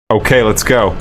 Okay, let's go.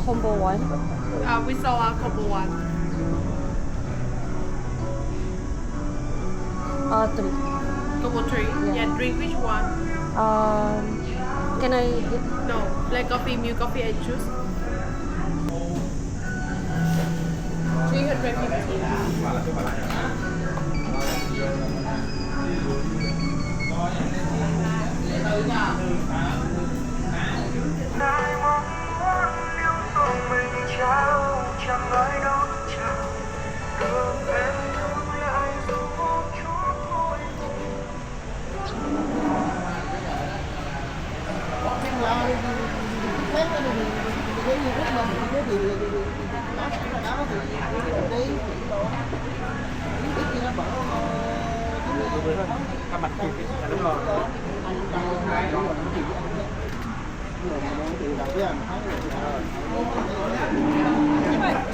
Combo 1? We saw combo 1. 3. Combo 3? Yeah, drink which one? Can I... No, black coffee, milk coffee, and juice.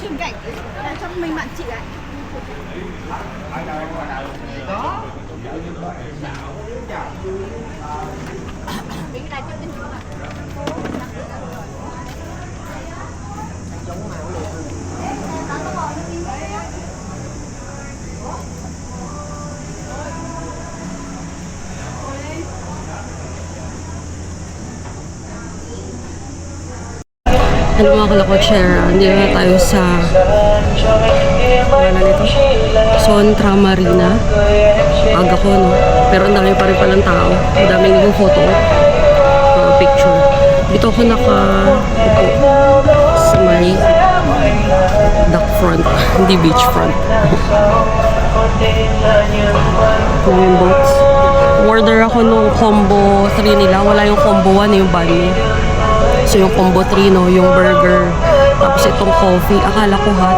chuyển cảnh cho mình bạn chị ạ. Hello mga kalakotsera, hindi na tayo sa wala nito Sontra Marina. Aga ko, no? Pero ang dami pa rin palang tao. Ang daming nagpo-photo picture. Dito ako nakaupo sa may dock front, hindi beach front. Yung boats. Order ako nung combo 3 nila. Wala yung combo 1, yung banh. So yung combo 3, no, yung burger, tapos itong coffee, akala ko hot,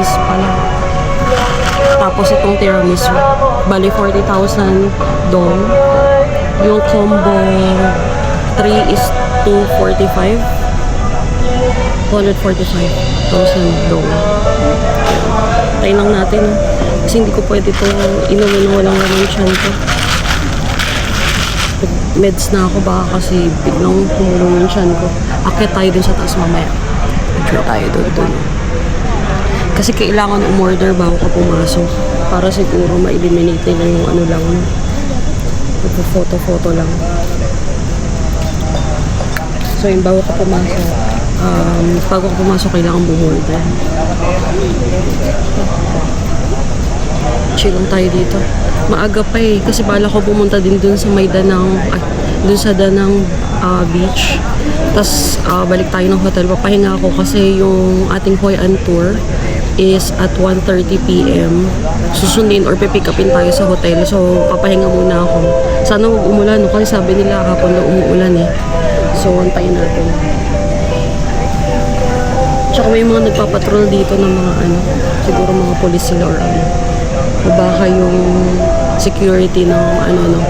ice pala. Tapos itong tiramisu, bali 40,000 doon. Yung combo 3 is 245. 245,000 doon. Tayo lang natin, no? Kasi hindi ko pwede ito inumin na walang laman tiyan ko. Meds na ako baka kasi biglang kumulong yung tiyan ko. Akit tayo dun sa taas mamaya. Try tayo dun. Kasi kailangan umorder bago ka pumasok. Para siguro ma-eliminate nila yung ano lang. Photo lang. So yung bago ka pumasok, Bago ako pumasok, kailangan bumorder. Chill lang tayo dito. Maaga pa eh, kasi bala ko pumunta din dun sa may Danang, dun sa Danang beach. Tapos balik tayo ng hotel. Papahinga ako kasi yung ating Hoi An tour is at 1:30 p.m. Susundin or pipick upin tayo sa hotel. So, papahinga muna ako. Sana huwag umulan, no? Kasi sabi nila hapon na umuulan eh. So, antayin natin. Tsaka may mga nagpapatrol dito ng mga ano, siguro mga police sila or ano. O baka yung security ng ano, no,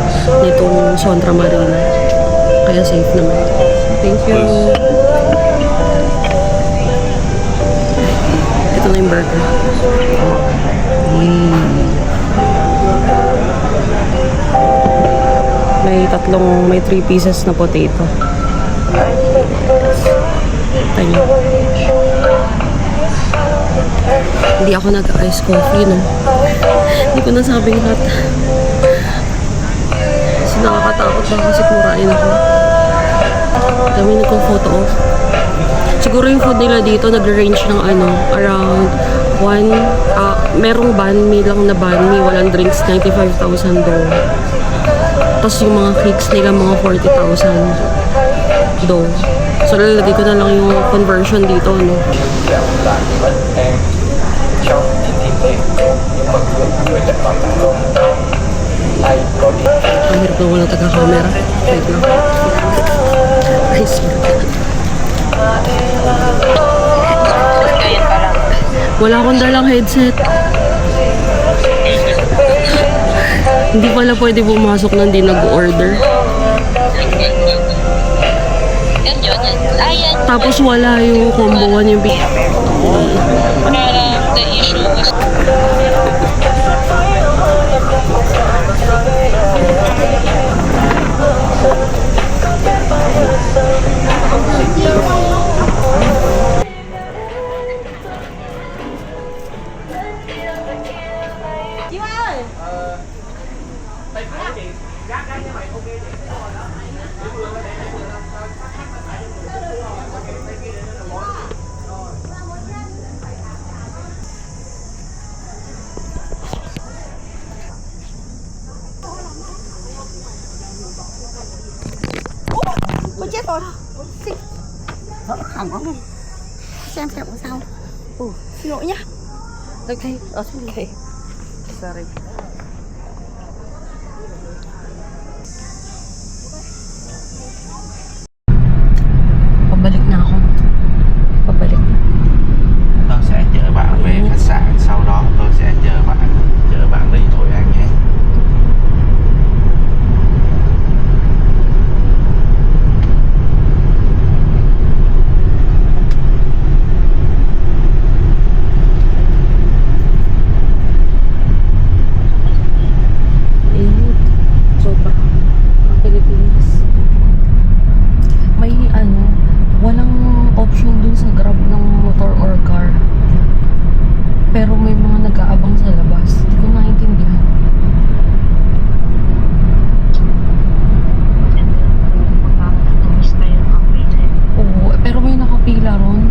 nitong Sondra Marina. Kaya safe naman. Thank you. Ito na yung burger. May 3 pieces na potato. Tayo. Hindi ako nag-ice coffee, no? Hindi ko nasabing lahat. Kasi nakakatakot ba kasi kurain ako. Dami nagko-photo off. Siguro yung food nila dito nag-range ng ano, around merong banh mi lang na banh mi, walang drinks, 95,000 do. Tapos yung mga cakes nila, mga 40,000 do. So, lalagay ko na lang yung conversion dito, no? Ang hirap na wala taga-camera. Wait lang. Ay, sorry. Wala akong dalang headset. Hindi pala pwede pumasok nang di nag-order. Tapos wala yung combo 1 yung big. Parang the issue was Tôi chết rồi. Xin. Hỏng không? Xem có sao. Xin lỗi nhá. Okay, okay. Sorry. Pabalik na ako. Pabalik. Tôi sẽ chở bạn về khách sạn, sau đó tôi sẽ chở bạn đi Hội An nhé. Pero may mga nag-aabang sa labas. Hindi ko naiintindihan. Oo, pero may nakapila ron.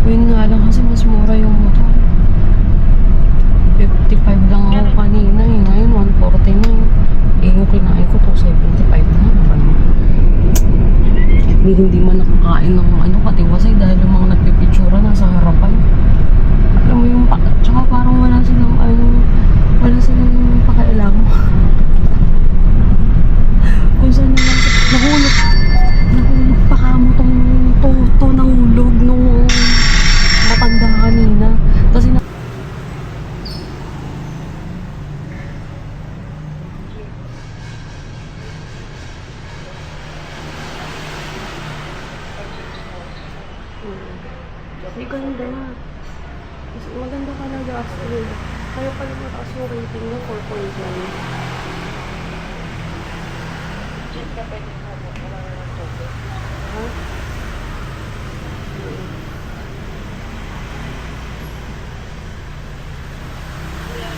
Yun nga lang kasi mas mura yung motor. 55 lang ako kanina eh. Ngayon 149. Eh yung kinain ko 275 na. Hindi man nakakain ng ano katiwasay dahil yung mga nagpipitsura nasa harapan. Alam mo yung tsaka parang wala silang pakialam. Kung saan naman nahulog pa kamo tong to nahulog nung matanda kanina kasi Ay, ganda. Maganda ka na Astrid. Kaya pala mataas yung rating niya, 4.9. Ha?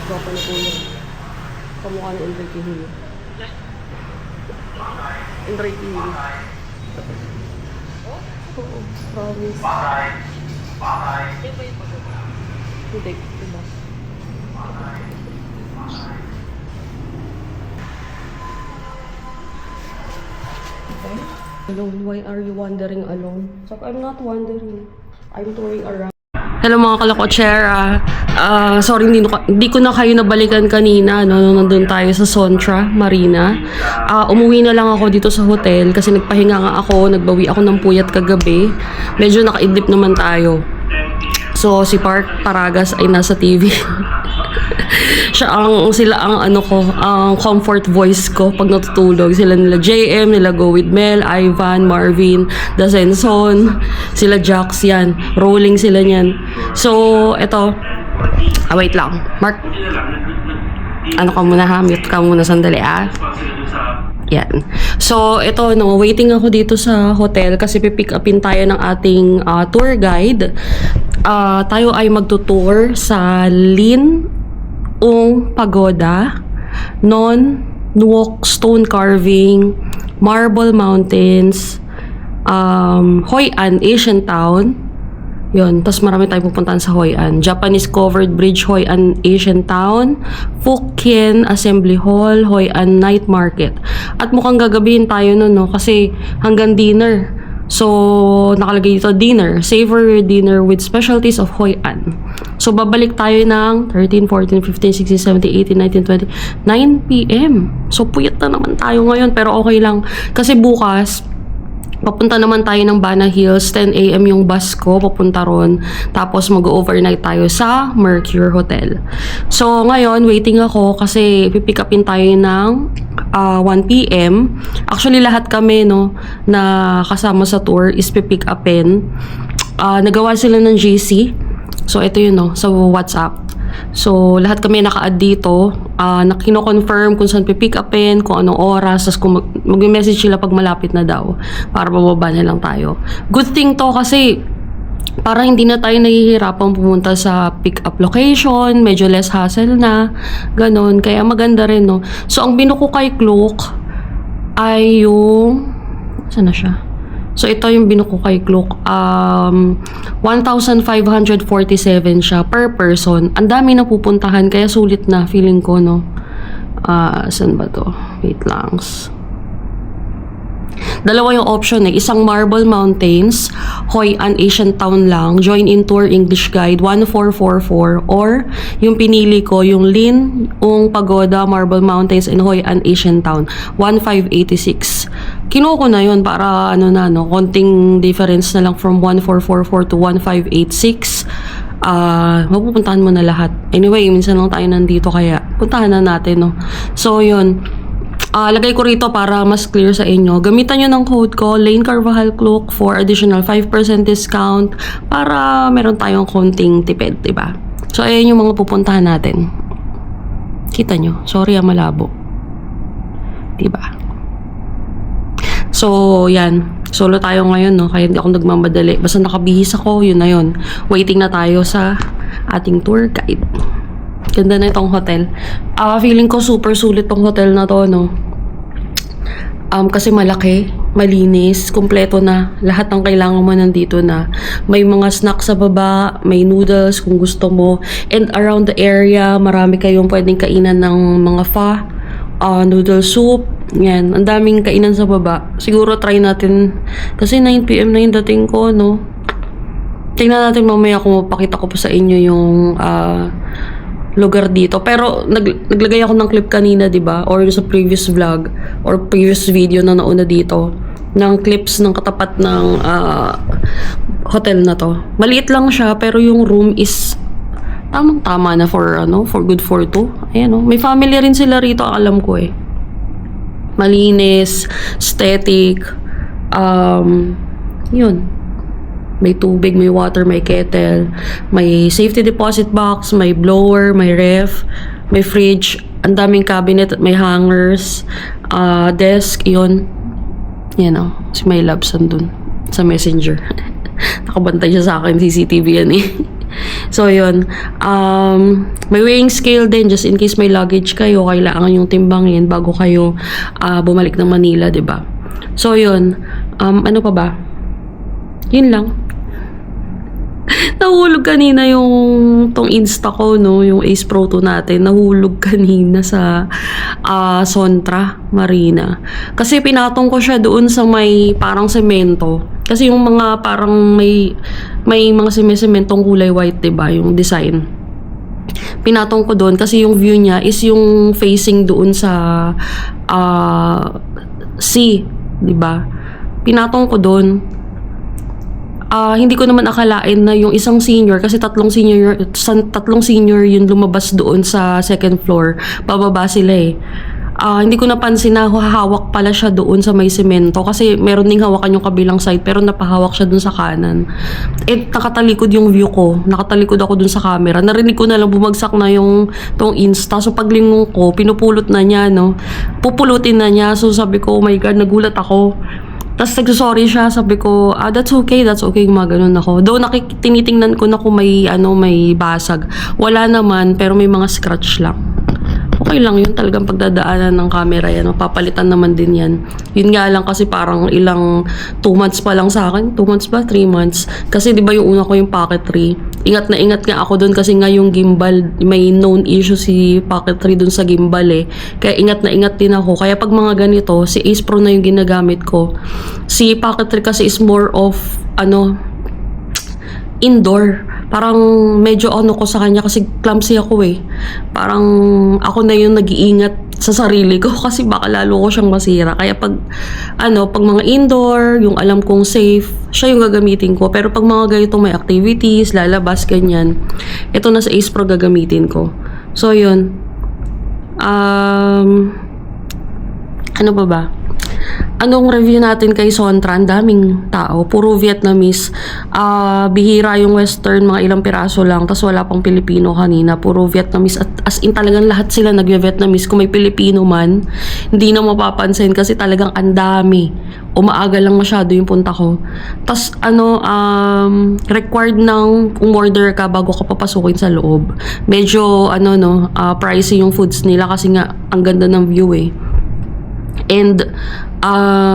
Gwapa na kuya. Kamukha na Enrique Hillo. Enrique Hillo. Oo, promise. Hindi, diba? Alone, why are you wandering alone? So, I'm not wandering. I'm touring around. Hello mga kalakotsera. Sorry, hindi ko na kayo nabalikan kanina. Nung nandun tayo sa Sontra, Marina. Umuwi na lang ako dito sa hotel kasi nagpahinga nga ako. Nagbawi ako ng puyat kagabi. Medyo nakaidlip naman tayo. So, si Park Paragas ay nasa TV. Sila ang comfort voice ko pag natutulog. Sila nila JM, nila Go With Mel, Ivan, Marvin, Dasenson, sila Jax, yan. Rolling sila niyan. So, eto. Wait lang. Mark. Ano ka muna ha? Mute ka muna sandali Yan. So, ito, waiting ako dito sa hotel kasi pipick upin tayo ng ating tour guide. Tayo ay magtutour sa Lin Ung Pagoda, Nuoc Stone Carving, Marble Mountains, Hoi An Asian Town. Yun, tapos marami tayong pupuntahan sa Hoi An. Japanese Covered Bridge, Hoi An Asian Town, Fukien Assembly Hall, Hoi An Night Market. At mukhang gagabihin tayo nun, no? Kasi hanggang dinner. So, nakalagay dito, dinner. Savor dinner with specialties of Hoi An. So, babalik tayo ng 13, 14, 15, 16, 17, 18, 19, 20, 9 p.m. So, puyat na naman tayo ngayon. Pero okay lang. Kasi bukas, papunta naman tayo ng Bana Hills. 10 a.m. yung bus ko, papunta ron. Tapos mag-overnight tayo sa Mercure Hotel. So, ngayon, waiting ako kasi pipick upin tayo ng 1 p.m. Actually, lahat kami, no, na kasama sa tour is pipick upin. Nagawa sila ng GC. So, ito yun, no, sa WhatsApp. So, lahat kami naka-add dito. Kino-confirm kung saan pipick upin, kung anong oras, tapos kung mag-message sila pag malapit na daw para bababa na lang tayo. Good thing to kasi parang hindi na tayo nahihirapang pumunta sa pick-up location, medyo less hassle na, ganun. Kaya maganda rin, no? So, ang binuko kay Klook ay yung... Saan na siya? So, ito yung binuko kay Klook. 1,547 siya per person. Ang dami na pupuntahan, kaya sulit na, feeling ko, no? Saan ba to? Wait lang. Dalawa yung option Isang Marble Mountains, Hoi An Asian Town lang, join in tour English guide 1444, or yung pinili ko yung Lin Ung Pagoda, Marble Mountains and Hoi An Asian Town 1586. Kinuha ko na yun para konting difference na lang from 1444 to 1586. Mapupuntahan mo na lahat. Anyway, minsan lang tayo nandito kaya puntahan na natin, no? So yun, lagay ko rito para mas clear sa inyo. Gamitan nyo ng code ko, Lane Carvajal Klook, for additional 5% discount para meron tayong konting tipid, diba? So, ayan yung mga pupuntahan natin. Kita nyo? Sorry, malabo. Diba? So, yan. Solo tayo ngayon, no? Kaya hindi ako nagmamadali. Basta nakabihis ako, yun na yun. Waiting na tayo sa ating tour guide. Ganda na itong hotel. Feeling ko super sulit tong hotel na to, no? Kasi malaki, malinis, kumpleto na. Lahat ng kailangan mo nandito na. May mga snacks sa baba, may noodles kung gusto mo. And around the area, marami kayong pwedeng kainan ng mga pho, noodle soup. Yan, ang daming kainan sa baba. Siguro try natin. Kasi 9 p.m. na yung dating ko, no? Tingnan natin mamaya kung mapakita ko pa sa inyo yung lugar dito. Pero naglagay ako ng clip kanina, 'di ba? Or sa previous vlog or previous video na nauna dito ng clips ng katapat ng hotel na to. Maliit lang siya pero yung room is tamang-tama na for good for two. Ayan, may family rin sila rito, alam ko Malinis, aesthetic, yun. May tubig, may water, may kettle, may safety deposit box, may blower, may ref, may fridge, ang daming cabinet at may hangers, desk, yun. Yan si My Labs andun sa messenger. Nakabantay siya sa akin, CCTV yan So, yun. May weighing scale din, just in case may luggage kayo, kailangan yung timbangin bago kayo bumalik ng Manila, diba? So, yun. Ano pa ba? Yun lang. Nahulog kanina yung tong Insta ko, no, yung Ace Pro 2 natin. Nahulog kanina sa Sontra Marina. Kasi pinatong ko siya doon sa may parang semento. Kasi yung mga parang may mga sementong kulay white, 'di ba, yung design. Pinatong ko doon kasi yung view niya is yung facing doon sa sea, 'di ba? Pinatong ko doon. Hindi ko naman akalain na yung isang senior, kasi tatlong senior yung lumabas doon sa second floor. Pababa sila eh. Hindi ko napansin na hahawak pala siya doon sa may semento, kasi meron ding hawakan yung kabilang side pero napahawak siya doon sa kanan. Nakatalikod yung view ko. Nakatalikod ako doon sa camera. Narinig ko na lang bumagsak na yung tong Insta. So paglingon ko, pinupulot na niya, no. Pupulutin na niya. So sabi ko, oh my God, nagulat ako. Tapos nagsusorry siya, sabi ko, that's okay, gumaganon ako. Though tinitingnan ko na kung may basag. Wala naman, pero may mga scratch lang. Okay lang yun, talagang pagdadaanan ng camera yan. Mapapalitan naman din yan. Yun nga lang kasi parang 2 months pa lang sa akin. 2 months ba? 3 months. Kasi di ba yung una ko yung Pocket 3. Ingat na ingat nga ako dun kasi nga yung gimbal, may known issue si Pocket 3 dun sa gimbal eh. Kaya ingat na ingat din ako. Kaya pag mga ganito, si Ace Pro na yung ginagamit ko. Si Pocket 3 kasi is more of, indoor. Parang medyo ko sa kanya kasi clumsy ako eh. Parang ako na yung nag-iingat sa sarili ko kasi baka lalo ko siyang masira. Kaya pag mga indoor, yung alam kong safe, siya yung gagamitin ko. Pero pag mga ganito may activities, lalabas, ganyan, ito na sa Ace Pro gagamitin ko. So yun. Ano ba? Anong review natin kay Sontra? Ang daming tao. Puro Vietnamese. Bihira yung Western, mga ilang piraso lang. Tapos wala pang Pilipino kanina. Puro Vietnamese. At as in talagang lahat sila nag-Vietnamese. Kung may Pilipino man, hindi na mapapansin kasi talagang ang dami. Umaaga lang masyado yung punta ko. Tapos required ng umorder ka bago ka papasukin sa loob. Medyo pricey yung foods nila kasi nga ang ganda ng view eh. And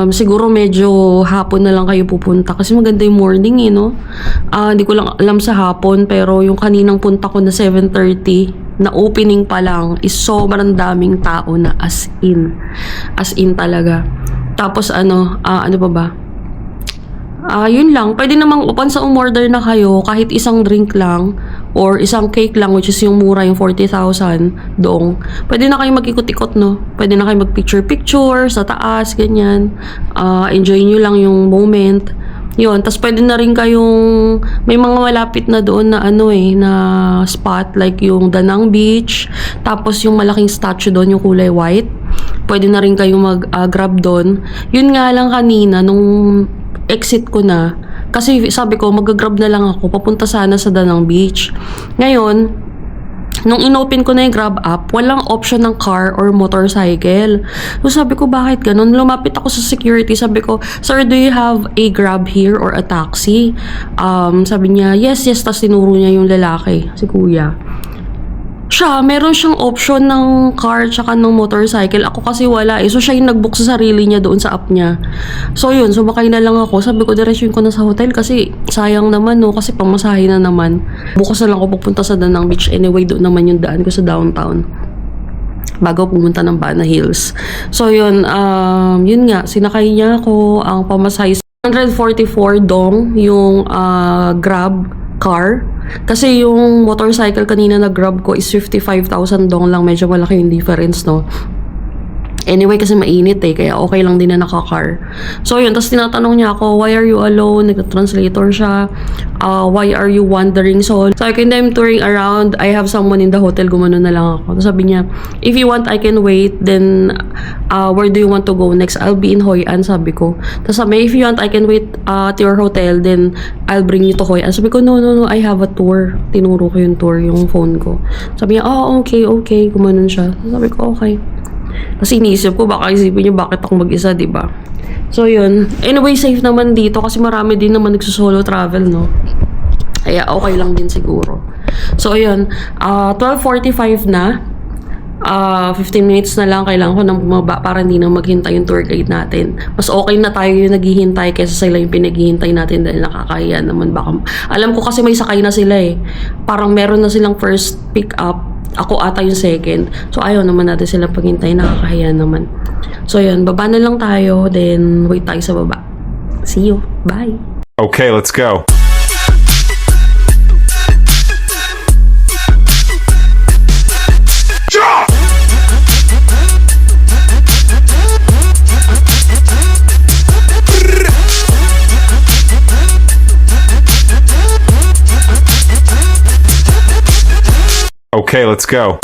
siguro medyo hapon na lang kayo pupunta kasi maganda yung morning eh, no? Hindi ko lang alam sa hapon, pero yung kaninang punta ko na 7:30 na opening pa lang is sobrang daming tao na as in talaga. Tapos ano pa ba? Yun lang. Pwede namang once sa umorder na kayo, kahit isang drink lang or isang cake lang, which is yung mura, yung 40,000 doong. Pwede na kayo mag-ikot-ikot, no? Pwede na kayo mag-picture-picture sa taas, ganyan. Enjoy nyo lang yung moment. Yun. Tapos pwede na rin kayong, may mga malapit na doon na na spot, like yung Danang Beach. Tapos yung malaking statue doon, yung kulay white. Pwede na rin kayong mag-grab doon. Yun nga lang kanina, nung exit ko na, kasi sabi ko mag-grab na lang ako, papunta sana sa Danang Beach. Ngayon, nung inopen ko na yung Grab app, walang option ng car or motorcycle. So sabi ko, bakit ganun? Lumapit ako sa security, sabi ko, sir, do you have a Grab here or a taxi? Sabi niya, yes, tas tinuro niya yung lalaki, si kuya. Meron siyang option ng car tsaka ng motorcycle. Ako kasi wala eh. So siya yung nag-book sa sarili niya doon sa app niya. So yun, sumakay na lang ako. Sabi ko, diretsyon ko na sa hotel kasi sayang naman, no? Kasi pamasahe na naman. Bukas na lang ako pupunta sa Danang Beach. Anyway, doon naman yung daan ko sa downtown bago pumunta ng Bana Hills. So yun, yun nga, sinakay niya ako. Ang pamasahe 144 dong yung Grab car. Kasi yung motorcycle kanina na Grab ko is 55,000 dong lang. Medyo malaki yung difference, no? Anyway, kasi mainit eh. Kaya okay lang din na naka-car. So yun, tapos tinatanong niya ako, why are you alone? Nag-translator siya. Why are you wandering? So I can I'm touring around. I have someone in the hotel. Gumano na lang ako. Tapos sabi niya, if you want, I can wait. Then, where do you want to go next? I'll be in Hoi An, sabi ko. Tapos sabi, if you want, I can wait at your hotel. Then, I'll bring you to Hoi An. Sabi ko, no, I have a tour. Tinuro ko yung tour, yung phone ko. Sabi niya, okay. Gumanon siya. Sabi ko, okay. Kasi iniisip ko, baka isipin niyo bakit ako mag-isa, diba? So yun. Anyway, safe naman dito kasi marami din naman nagsusolo travel, no? Kaya okay lang din siguro. So ayun, 12:45 na. 15 minutes na lang, kailangan ko nang bumaba para hindi na maghintay yung tour guide natin. Mas okay na tayo yung naghihintay kaysa sila yung pinaghihintay natin dahil nakakahiya naman. Baka, alam ko kasi may sakay na sila eh. Parang meron na silang first pick up. Ako ata yung second. So ayaw naman natin sila paghintay, nakakahiya naman. So yun, baba na lang tayo, then wait tayo sa baba. See you. Bye. Okay, let's go. Okay, let's go.